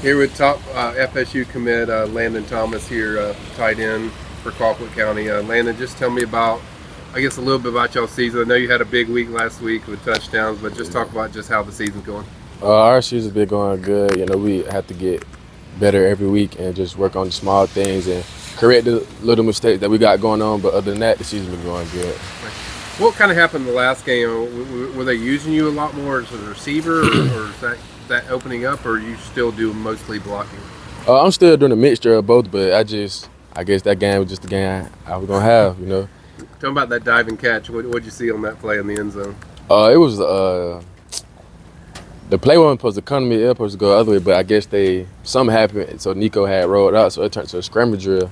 Here with top FSU commit Landen Thomas here, tight end for Colquitt County. Landen, just tell me about, I guess, a little bit about y'all's season. I know you had a big week last week with touchdowns, but just talk about just how the season's going. Our season's been going good. We have to get better every week and just work on the small things and correct the little mistakes that we got going on. But other than that, the season's been going good. What kind of happened in the last game? Were they using you a lot more as a receiver, or is that opening up, or are you still do mostly blocking? I'm still doing a mixture of both, but I guess that game was just the game I was gonna have. Tell me about that diving catch. What'd you see on that play in the end zone? It was the play wasn't supposed to come to me. It was supposed to go the other way, but I guess something happened. So Nico had rolled out, so it turned to a scramble drill,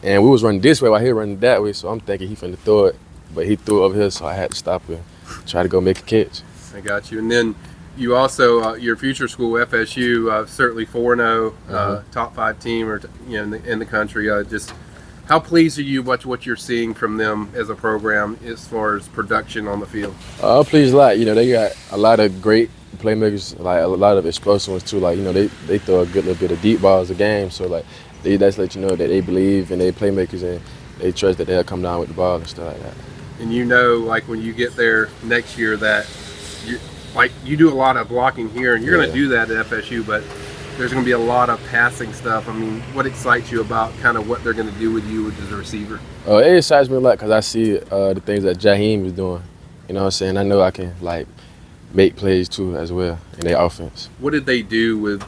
and we was running this way while he was running that way. So I'm thinking he finna throw it, but he threw it over here, so I had to stop and try to go make a catch. I got you. And then you also, your future school, FSU, certainly 4-0, top 5 team or in the country. Just how pleased are you with what you're seeing from them as a program as far as production on the field? I'm pleased a lot. They got a lot of great playmakers, like a lot of explosive ones too. Like they throw a good little bit of deep balls a game. So like that's let you know that they believe in their playmakers and they trust that they'll come down with the ball and stuff like that. And like when you get there next year that you do a lot of blocking here, and you're going to do that at FSU, but there's going to be a lot of passing stuff. I mean, what excites you about kind of what they're going to do with you as a receiver? It excites me a lot because I see the things that Jaheim is doing. You know what I'm saying? I know I can make plays too as well in their offense. What did they do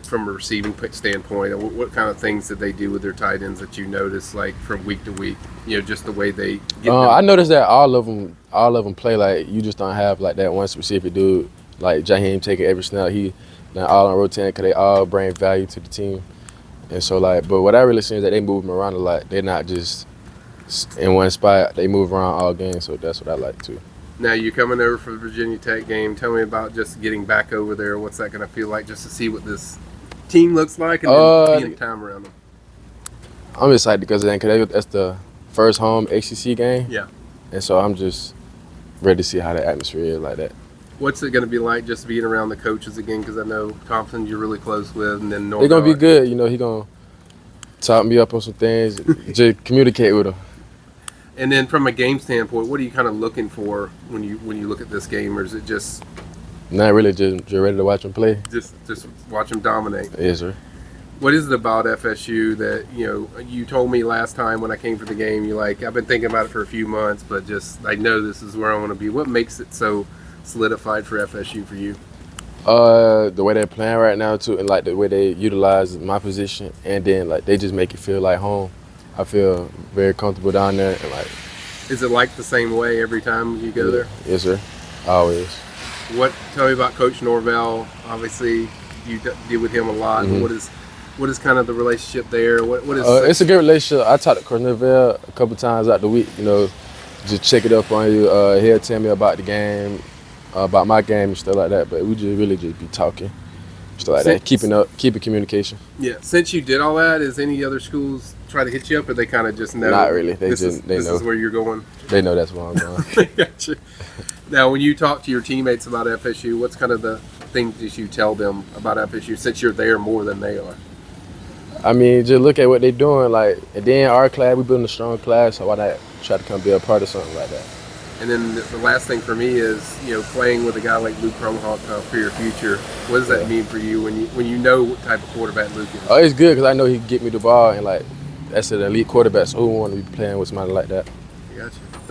from a receiving standpoint? What kind of things did they do with their tight ends that you notice from week to week? Just the way they get I noticed that all of them play you just don't have that one specific dude like Jaheim taking every snap. He all on rotating because they all bring value to the team. And so but what I really see is that they move them around a lot. They're not just in one spot. They move around all game. So that's what I like too. Now you're coming over for the Virginia Tech game. Tell me about just getting back over there. What's that going to feel like just to see what this team looks like and then being time around them? I'm excited because that's the first home ACC game. Yeah. And so I'm just ready to see how the atmosphere is like that. What's it going to be like just being around the coaches again? Because I know Thompson you're really close with, and then Norvell. They're going to be good. He going to talk me up on some things, just communicate with them. And then from a game standpoint, what are you kind of looking for when you look at this game, or is it just not really just ready to watch them play? Just watch them dominate. Yes, sir. What is it about FSU that you told me last time when I came for the game? You're like, I've been thinking about it for a few months, but just I know this is where I want to be. What makes it so solidified for FSU for you? The way they're playing right now too, and the way they utilize my position, and then they just make it feel like home. I feel very comfortable down there. And is it the same way every time you go there? Yes, sir. Always. Tell me about Coach Norvell. Obviously, you deal with him a lot. Mm-hmm. What is kind of the relationship there? What is? It's a good relationship. I talk to Coach Norvell a couple times out the week. Just check it up on you. He'll tell me about the game, about my game and stuff like that. But we just really just be talking, stuff like that. Keeping communication. Yeah. Since you did all that, is any other schools try to hit you up, or they kind of just know? Not really. They this know. Is where you're going. They know that's where I'm going. Gotcha. Now, when you talk to your teammates about FSU, what's kind of the things that you tell them about FSU since you're there more than they are? I mean, just look at what they're doing. And then our class, we building a strong class, so why not try to come be a part of something like that? And then the last thing for me is, playing with a guy like Luke Cromhawk for your future. What does that mean for you when you know what type of quarterback Luke is? Oh, it's good because I know he can get me the ball, and that's an elite quarterback, so who would want to be playing with somebody like that? Gotcha. Thanks.